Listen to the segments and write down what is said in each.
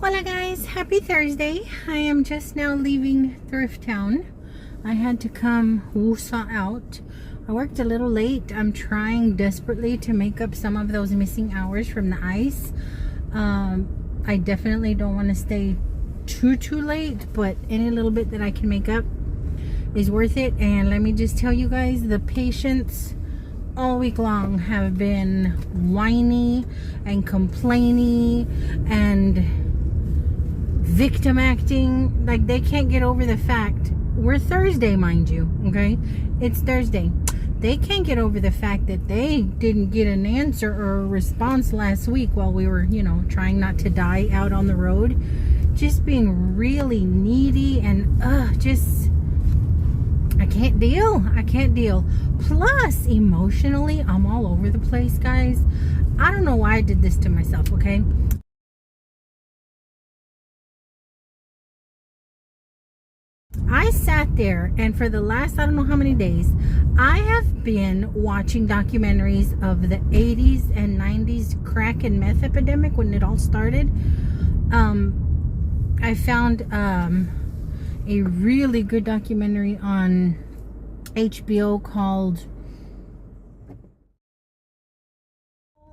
Hola guys, happy Thursday. I am just now leaving Thrift Town. I had to come woo-saw out. I worked a little late. I'm trying desperately to make up some of those missing hours from the ice. I definitely don't want to stay too late, but any little bit that I can make up is worth it. And let me just tell you guys, the patients all week long have been whiny and complaining and victim acting. Like, they can't get over the fact we're Thursday, mind you, okay? It's Thursday. They can't get over the fact that they didn't get an answer or a response last week while we were, you know, trying not to die out on the road. Just being really needy and just I can't deal. Plus, emotionally, I'm all over the place, guys. I don't know why I did this to myself, okay? I sat there, and for the last I don't know how many days, I have been watching documentaries of the 80s and 90s crack and meth epidemic when it all started. I found a really good documentary on HBO called,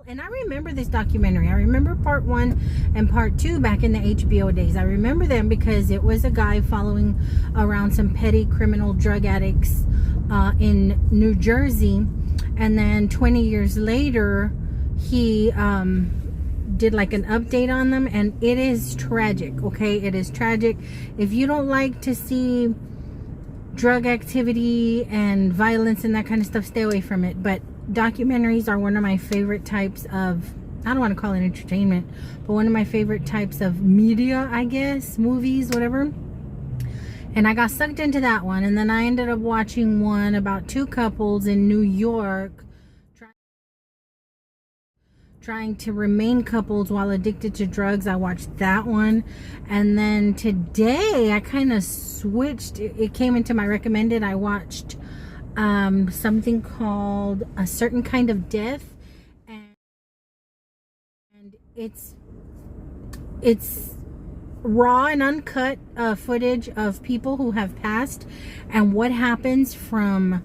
and I remember this documentary. I remember part 1 and part 2 back in the HBO days. I remember them because it was a guy following around some petty criminal drug addicts in New Jersey, and then 20 years later he did like an update on them, and it is tragic, okay? It is tragic. If you don't like to see drug activity and violence and that kind of stuff, stay away from it. But documentaries are one of my favorite types of, I don't want to call it entertainment, but one of my favorite types of media, I guess, movies, whatever. And I got sucked into that one, and then I ended up watching one about 2 couples in New York trying to remain couples while addicted to drugs. I watched that one. And then today I kind of switched. It came into my recommended. I watched something called A Certain Kind of Death, and it's raw and uncut footage of people who have passed and what happens from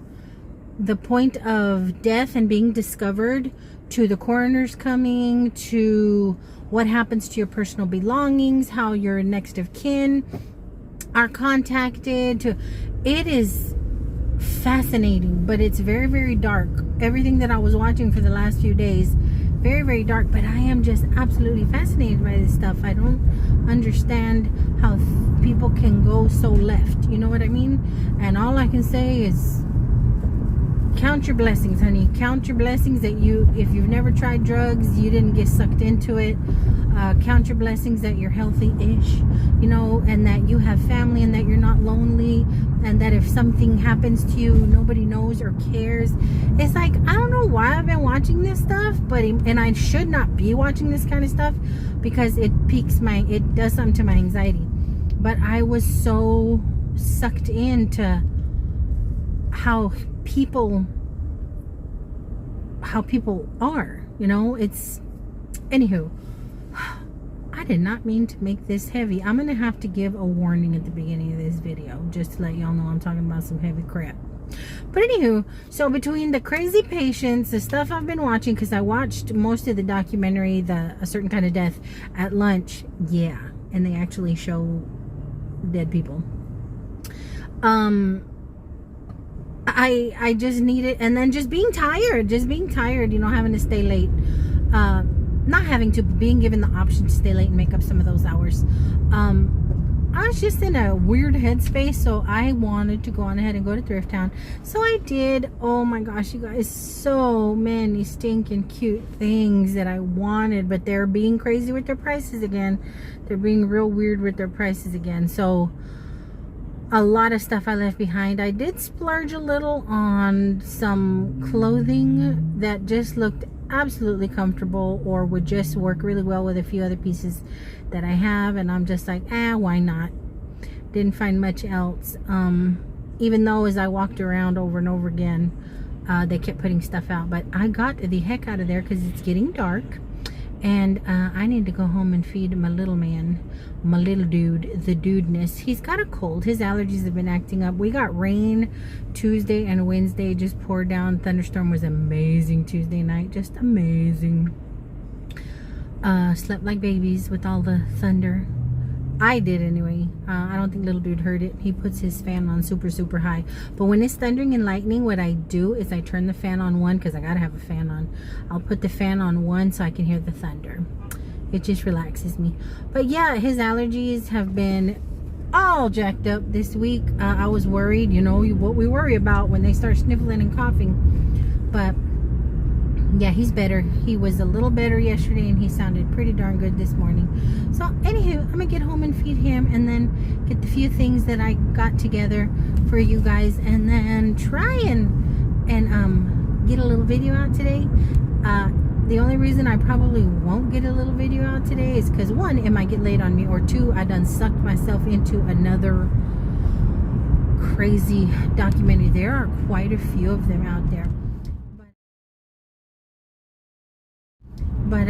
the point of death and being discovered to the coroner's coming, to what happens to your personal belongings, how your next of kin are contacted. To it is fascinating, but it's very, very dark. Everything that I was watching for the last few days, very, very dark, but I am just absolutely fascinated by this stuff. I don't understand how people can go so left, you know what I mean? And all I can say is count your blessings, honey. Count your blessings that if you've never tried drugs, you didn't get sucked into it. Count your blessings that you're healthy-ish, you know, and that you have family, and that you're not lonely, and that if something happens to you, nobody knows or cares. It's like, I don't know why I've been watching this stuff, and I should not be watching this kind of stuff because it does something to my anxiety. But I was so sucked into how people are, you know. It's, anywho, I did not mean to make this heavy. I'm gonna have to give a warning at the beginning of this video just to let y'all know I'm talking about some heavy crap. But anywho, so between the crazy patients, the stuff I've been watching, because I watched most of the documentary, A Certain Kind of Death, at lunch, yeah, and they actually show dead people. I just need it, and then just being tired, you know, having to stay late, being given the option to stay late and make up some of those hours. I was just in a weird headspace, so I wanted to go on ahead and go to Thrift Town. So I did. Oh my gosh, you guys, so many stinking cute things that I wanted, but they're being crazy with their prices again. They're being real weird with their prices again. So a lot of stuff I left behind. I did splurge a little on some clothing that just looked absolutely comfortable or would just work really well with a few other pieces that I have, and I'm just like, why not? Didn't find much else. Even though as I walked around over and over again, they kept putting stuff out, but I got the heck out of there because it's getting dark And I need to go home and feed my little man, my little dude, the dudeness. He's got a cold. His allergies have been acting up. We got rain Tuesday and Wednesday, just poured down. Thunderstorm was amazing Tuesday night, just amazing. Slept like babies with all the thunder. I did anyway. I don't think little dude heard it. He puts his fan on super, super high. But when it's thundering and lightning, what I do is I turn the fan on one, because I gotta have a fan on. I'll put the fan on one so I can hear the thunder. It just relaxes me. But yeah, his allergies have been all jacked up this week. I was worried, you know, what we worry about when they start sniffling and coughing. But yeah, he's better. He was a little better yesterday, and he sounded pretty darn good this morning. So anywho, I'm gonna get home and feed him, and then get the few things that I got together for you guys, and then try and get a little video out today. The only reason I probably won't get a little video out today is because, one, it might get late on me, or two, I done sucked myself into another crazy documentary. There are quite a few of them out there. But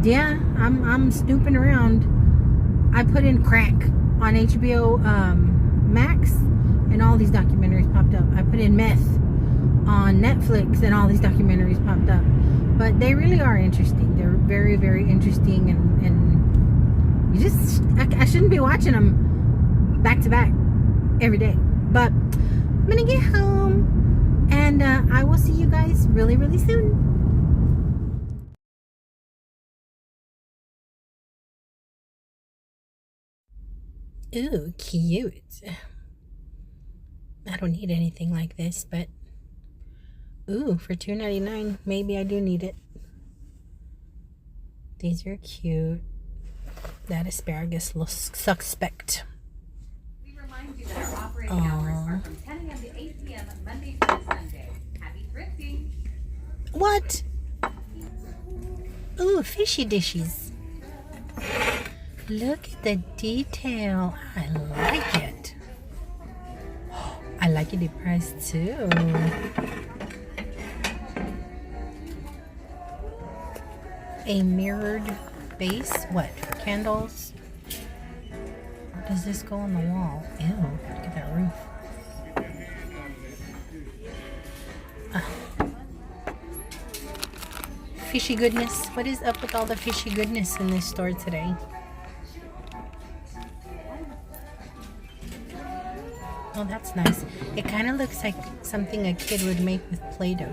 yeah, I'm snooping around. I put in Crack on HBO Max, and all these documentaries popped up. I put in Meth on Netflix, and all these documentaries popped up. But they really are interesting. They're very, very interesting, and you just, I shouldn't be watching them back to back every day. But I'm gonna get home, and I will see you guys really, really soon. Ooh, cute. I don't need anything like this, but ooh, for $2.99, maybe I do need it. These are cute. That asparagus looks suspect. We remind you that our operating hours are from 10 a.m. to 8 p.m. Monday through Sunday. Happy thrifting. What? Ooh, fishy dishes. Look at the detail. I like it. I like it deep priced too. A mirrored base. What? For candles? Or does this go on the wall? Ew, look at that roof. Fishy goodness. What is up with all the fishy goodness in this store today? Oh, that's nice. It kind of looks like something a kid would make with Play-Doh.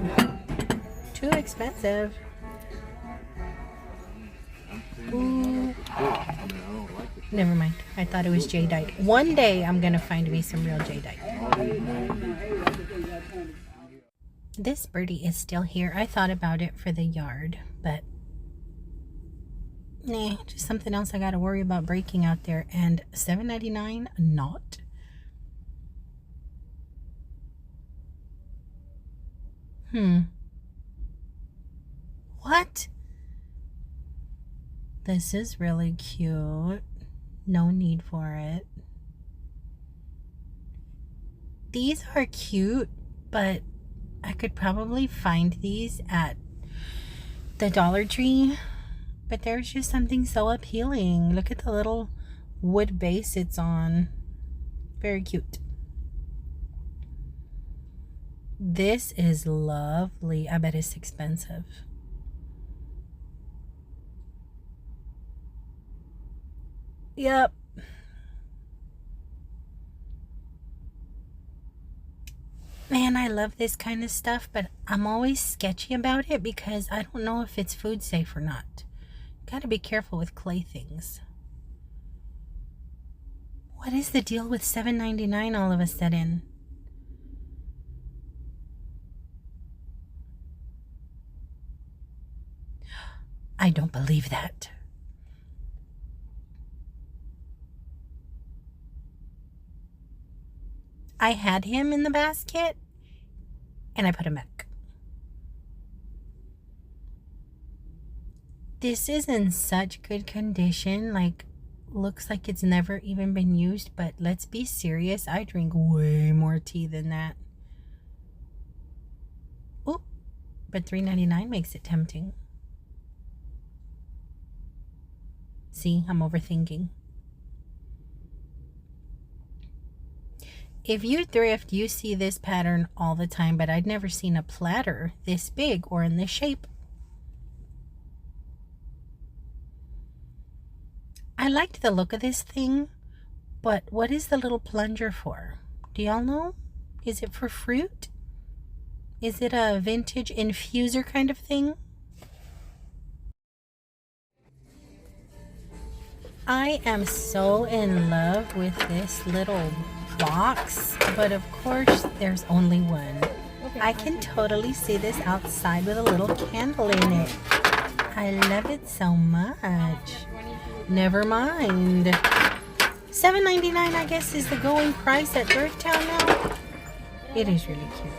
Too expensive. Ooh. Never mind. I thought it was jadeite. One day I'm going to find me some real jadeite. This birdie is still here. I thought about it for the yard, but nah, just something else I got to worry about breaking out there. And $7.99, not. What? This is really cute. No need for it. These are cute, but I could probably find these at the Dollar Tree. But there's just something so appealing. Look at the little wood base it's on. Very cute. This is lovely. I bet it's expensive. Yep. Man, I love this kind of stuff, but I'm always sketchy about it because I don't know if it's food safe or not. Gotta be careful with clay things. What is the deal with $7.99 all of a sudden? I don't believe that. I had him in the basket and I put him back. This is in such good condition, like looks like it's never even been used, but let's be serious, I drink way more tea than that. Oh, but $3.99 makes it tempting. See, I'm overthinking. If you thrift, you see this pattern all the time, but I'd never seen a platter this big or in this shape. I liked the look of this thing, but what is the little plunger for? Do y'all know? Is it for fruit? Is it a vintage infuser kind of thing? I am so in love with this little box, but of course there's only one. I can totally see this outside with a little candle in it. I love it so much. Never mind. $7.99 I guess is the going price at Thrift Town now. It is really cute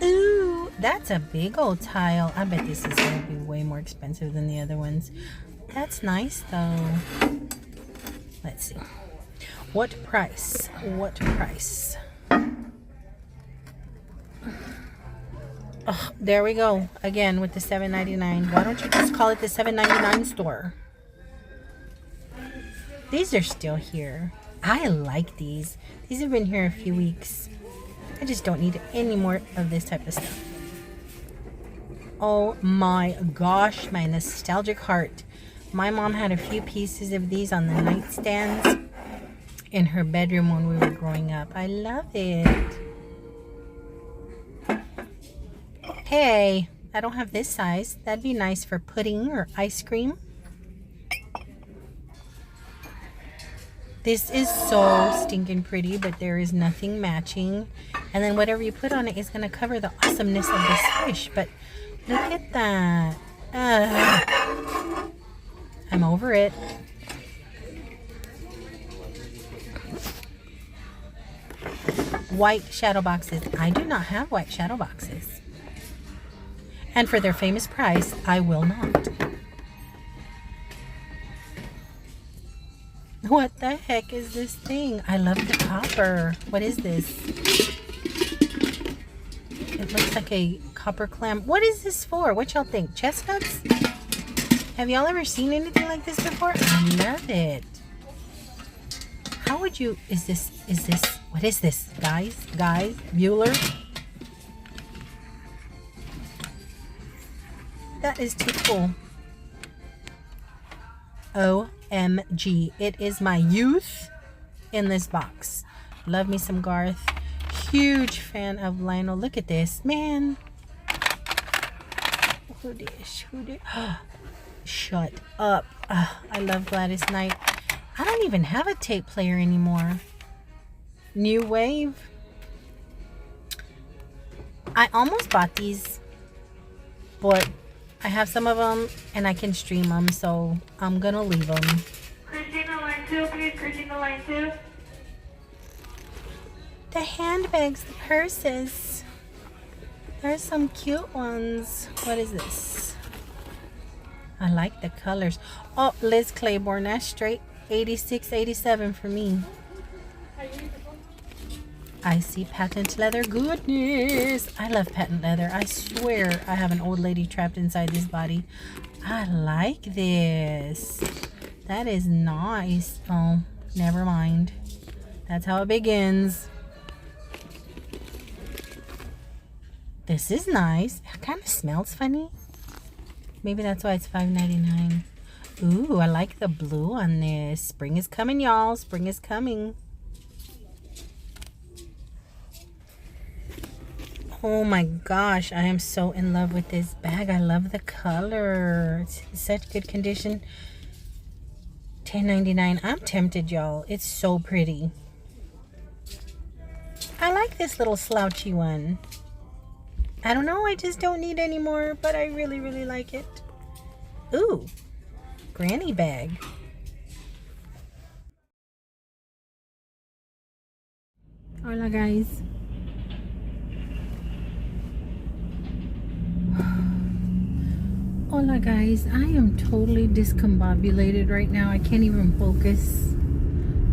though. Ooh, that's a big old tile. I bet this is going to be way more expensive than the other ones. That's nice though. Let's see. What price? What price? Oh, there we go. Again with the $7.99. Why don't you just call it the $7.99 store? These are still here. I like these. These have been here a few weeks. I just don't need any more of this type of stuff. Oh my gosh, my nostalgic heart. My mom had a few pieces of these on the nightstands in her bedroom when we were growing up. I love it. Hey, I don't have this size. That'd be nice for pudding or ice cream. This is so stinking pretty, but there is nothing matching. And then whatever you put on it is going to cover the awesomeness of this fish. But look at that. I'm over it. White shadow boxes. I do not have white shadow boxes. And for their famous price, I will not. What the heck is this thing? I love the copper. What is this? It looks like a copper clam. What is this for? What y'all think? Chestnuts? Have y'all ever seen anything like this before? I love it. How would you... Is this... What is this? Guys? Bueller? That is too cool. OMG. It is my youth in this box. Love me some Garth. Huge fan of Lionel. Look at this. Man. Who did? Shut up. I love Gladys Knight. I don't even have a tape player anymore. New Wave. I almost bought these, but I have some of them and I can stream them, so I'm gonna leave them. Christina, line 2, please. Christina, line 2. The handbags, the purses. There's some cute ones. What is this? I like the colors. Oh, Liz Claiborne. That's straight 86, 87 for me. I see patent leather. Goodness. I love patent leather. I swear I have an old lady trapped inside this body. I like this. That is nice. Oh, never mind. That's how it begins. This is nice. It kind of smells funny. Maybe that's why it's $5.99. Ooh, I like the blue on this. Spring is coming, y'all. Spring is coming. Oh my gosh, I am so in love with this bag. I love the color. It's in such good condition. $10.99. I'm tempted, y'all. It's so pretty. I like this little slouchy one. I don't know, I just don't need any more, but I really, really like it. Ooh, granny bag. Hola, guys. Hola, guys. I am totally discombobulated right now. I can't even focus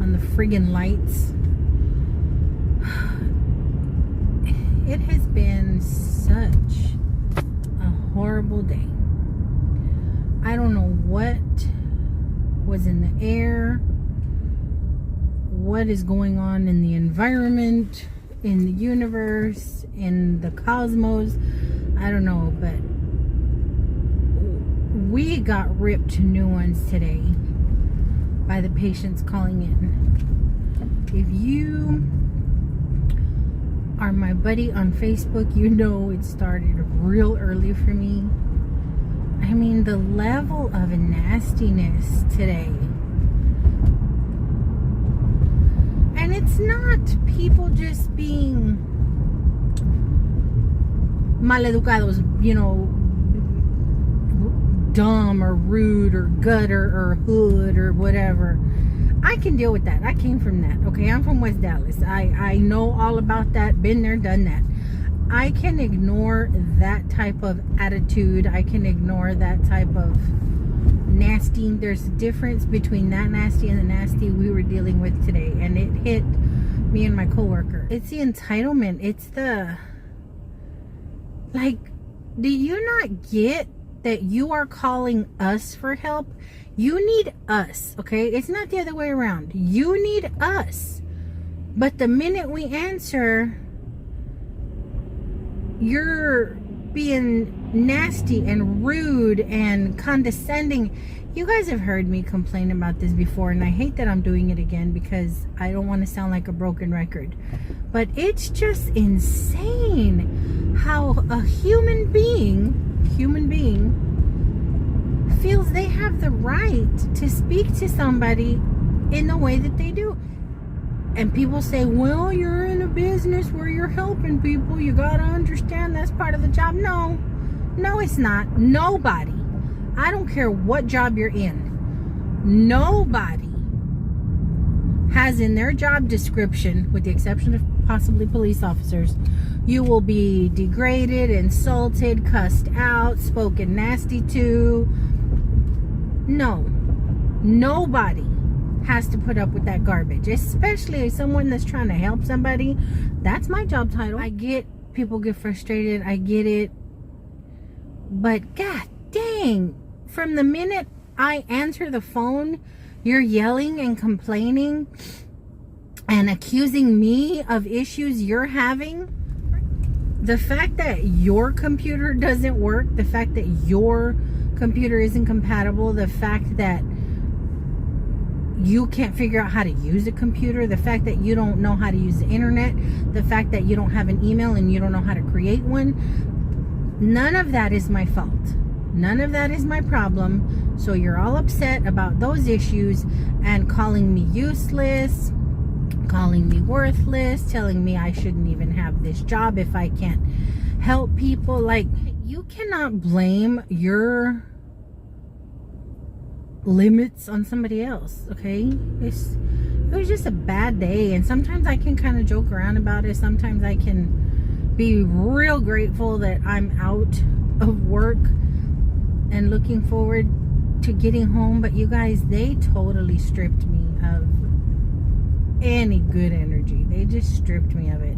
on the friggin' lights. It has been such a horrible day. I don't know what was in the air, what is going on in the environment, in the universe, in the cosmos. I don't know, but we got ripped new ones today by the patients calling in. If you are my buddy on Facebook, you know it started real early for me. I mean, the level of nastiness today. And it's not people just being maleducados, you know, dumb or rude or gutter or hood or whatever. I can deal with that. I came from that. Okay, I'm from West Dallas. I know all about that. Been there, done that. I can ignore that type of attitude. I can ignore that type of nasty. There's a difference between that nasty and the nasty we were dealing with today. And it hit me and my coworker. It's the entitlement. It's the... Like, do you not get that you are calling us for help? You need us, okay? It's not the other way around. You need us. But the minute we answer, you're being nasty and rude and condescending. You guys have heard me complain about this before, and I hate that I'm doing it again because I don't want to sound like a broken record. But it's just insane how a human being feels they have the right to speak to somebody in the way that they do. And people say, well, you're in a business where you're helping people. You got to understand that's part of the job. No, it's not. Nobody. I don't care what job you're in. Nobody has in their job description, with the exception of possibly police officers, you will be degraded, insulted, cussed out, spoken nasty to. No. Nobody has to put up with that garbage, especially someone that's trying to help somebody. That's my job title. I get people get frustrated. I get it. But god dang, from the minute I answer the phone, you're yelling and complaining and accusing me of issues you're having. The fact that your computer doesn't work, the fact that your computer isn't compatible, the fact that you can't figure out how to use a computer, the fact that you don't know how to use the internet, the fact that you don't have an email and you don't know how to create one, none of that is my fault. None of that is my problem. So you're all upset about those issues and calling me useless, calling me worthless, telling me I shouldn't even have this job if I can't help people. Like, you cannot blame your limits on somebody else, okay? It was just a bad day, and sometimes I can kind of joke around about it. Sometimes I can be real grateful that I'm out of work and looking forward to getting home. But you guys, they totally stripped me of any good energy. They just stripped me of it.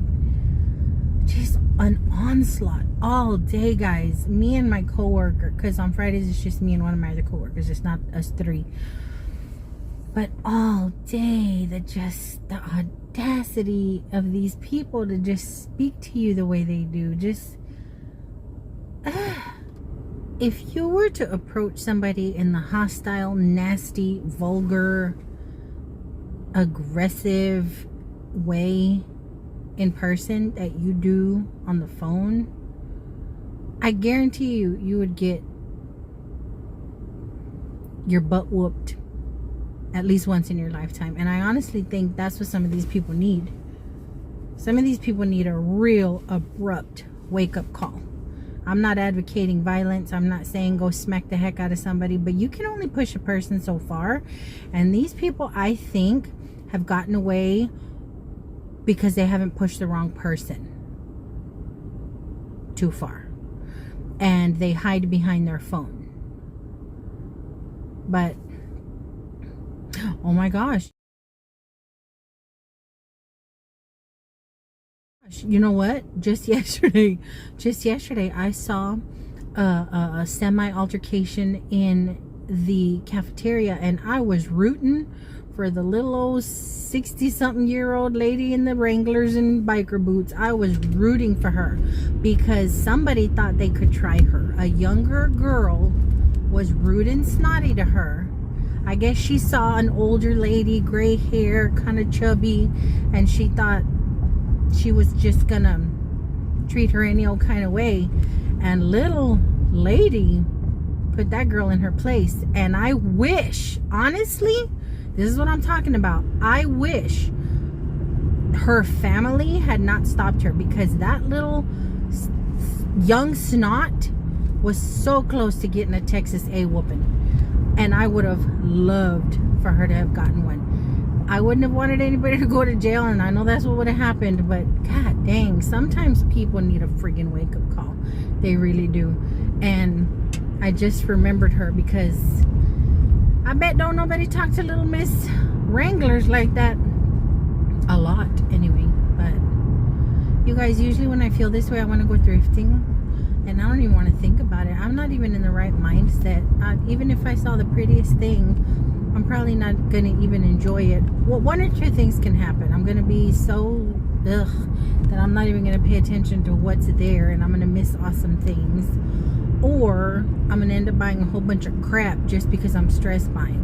Just an onslaught all day, guys. Me and my coworker, because on Fridays it's just me and one of my other coworkers, it's not us three. But all day, the audacity of these people to just speak to you the way they do. Just if you were to approach somebody in the hostile, nasty, vulgar, aggressive way in person that you do on the phone, I guarantee you would get your butt whooped at least once in your lifetime. And I honestly think that's what some of these people need. Some of these people need a real abrupt wake-up call. I'm not advocating violence. I'm not saying go smack the heck out of somebody, but you can only push a person so far. And these people, I think, have gotten away because they haven't pushed the wrong person too far. And they hide behind their phone. But, oh my gosh. You know what? Just yesterday, I saw a semi altercation in the cafeteria, and I was rooting for the little old 60-something-year-old lady in the Wranglers and biker boots. I was rooting for her because somebody thought they could try her. A younger girl was rude and snotty to her. I guess she saw an older lady, gray hair, kind of chubby, and she thought she was just gonna treat her any old kind of way. And little lady put that girl in her place. And I wish, honestly, this is what I'm talking about, I wish her family had not stopped her, because that little young snot was so close to getting a Texas A whooping, and I would have loved for her to have gotten one. I wouldn't have wanted anybody to go to jail, and I know that's what would have happened, but god dang, sometimes people need a friggin' wake-up call. They really do. And I just remembered her because I bet don't nobody talk to little Miss Wranglers like that a lot anyway. But you guys, usually when I feel this way, I want to go thrifting, and I don't even want to think about it. I'm not even in the right mindset. Even if I saw the prettiest thing, I'm probably not going to even enjoy it. Well, one or two things can happen. I'm going to be so that I'm not even going to pay attention to what's there, and I'm going to miss awesome things. Or I'm going to end up buying a whole bunch of crap just because I'm stress buying.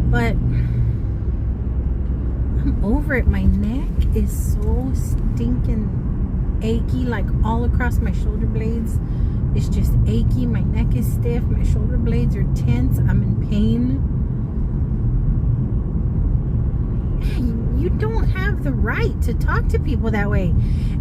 But I'm over it. My neck is so stinking achy, like all across my shoulder blades. It's just achy. My neck is stiff. My shoulder blades are tense. I'm in pain. You don't have the right to talk to people that way.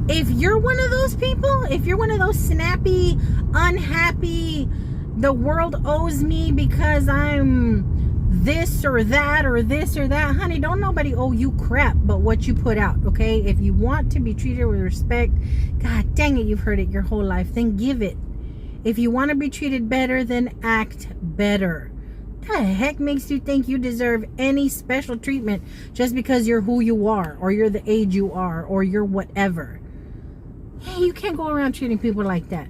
If you're one of those people, if you're one of those snappy, unhappy, the world owes me because I'm this or that or this or that, honey, don't nobody owe you crap but what you put out, okay? If you want to be treated with respect, god dang it, you've heard it your whole life, then give it. If you want to be treated better, then act better. What the heck makes you think you deserve any special treatment just because you're who you are, or you're the age you are, or you're whatever? Hey, you can't go around treating people like that.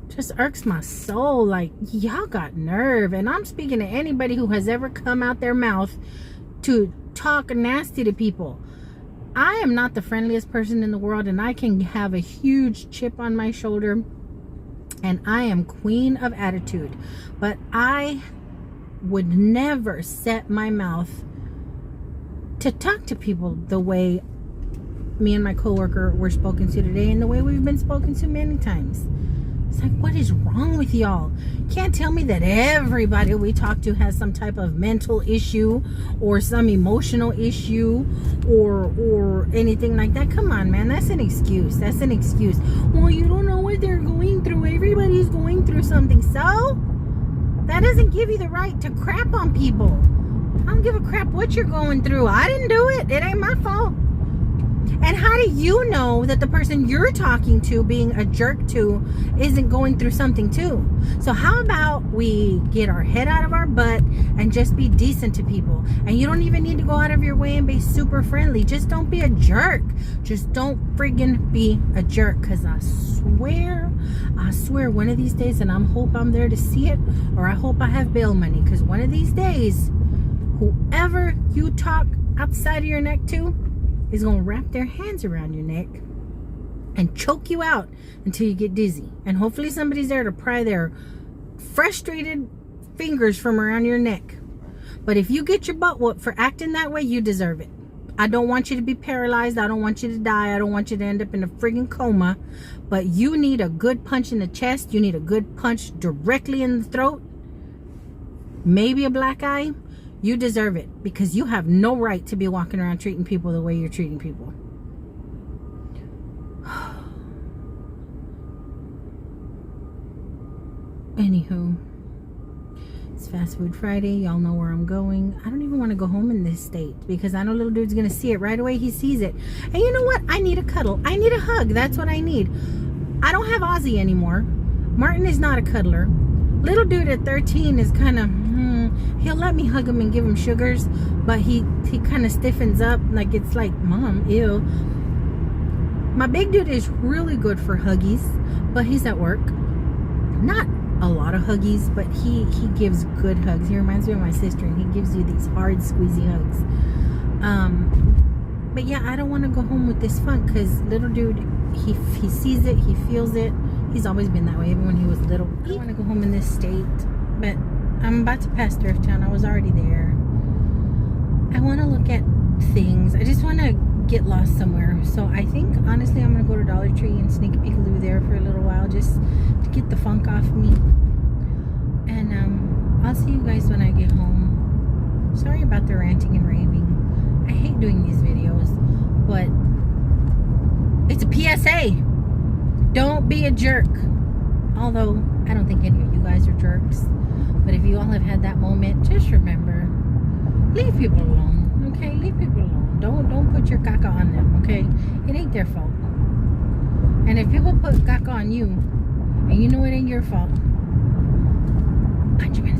Just irks my soul. Like, y'all got nerve. And I'm speaking to anybody who has ever come out their mouth to talk nasty to people. I am not the friendliest person in the world, and I can have a huge chip on my shoulder, and I am queen of attitude, but I would never set my mouth to talk to people the way me and my coworker were spoken to today, and the way we've been spoken to many times. It's like, what is wrong with y'all? Can't tell me that everybody we talk to has some type of mental issue or some emotional issue or anything like that. Come on, man, that's an excuse. That's an excuse. Well, you don't know what they're going through. Everybody's going through something. So that doesn't give you the right to crap on people. I don't give a crap what you're going through. I didn't do it. It ain't my fault. And how do you know that the person you're talking to, being a jerk to, isn't going through something too? So how about we get our head out of our butt and just be decent to people? And you don't even need to go out of your way and be super friendly. Just don't be a jerk. Just don't friggin' be a jerk. Because I swear one of these days, and I hope I'm there to see it, or I hope I have bail money, because one of these days, whoever you talk outside of your neck to is going to wrap their hands around your neck and choke you out until you get dizzy. And hopefully somebody's there to pry their frustrated fingers from around your neck. But if you get your butt whooped for acting that way, you deserve it. I don't want you to be paralyzed. I don't want you to die. I don't want you to end up in a friggin' coma. But you need a good punch in the chest. You need a good punch directly in the throat. Maybe a black eye. You deserve it, because you have no right to be walking around treating people the way you're treating people. Anywho, it's Fast Food Friday. Y'all know where I'm going. I don't even want to go home in this state, because I know little dude's going to see it right away. He sees it. And you know what? I need a cuddle. I need a hug. That's what I need. I don't have Ozzy anymore. Martin is not a cuddler. Little dude at 13 is kind of, he'll let me hug him and give him sugars, but he kind of stiffens up, like it's like, Mom, ew. My big dude is really good for huggies, but he's at work. not a lot of huggies, but he gives good hugs. He reminds me of my sister, and he gives you these hard squeezy hugs. But yeah, I don't want to go home with this funk, because little dude, he sees it, he feels it. He's always been that way, even when he was little. I don't want to go home in this state, but I'm about to pass Thrift Town. I was already there. I want to look at things. I just want to get lost somewhere. So I think, honestly, I'm going to go to Dollar Tree and sneak a peekaloo there for a little while, just to get the funk off me. And I'll see you guys when I get home. Sorry about the ranting and raving. I hate doing these videos, but it's a PSA. Don't be a jerk. Although, I don't think any of you guys are jerks. But if you all have had that moment, just remember, leave people alone, okay? Leave people alone. Don't put your caca on them, okay? It ain't their fault. And if people put caca on you, and you know it ain't your fault, punch them in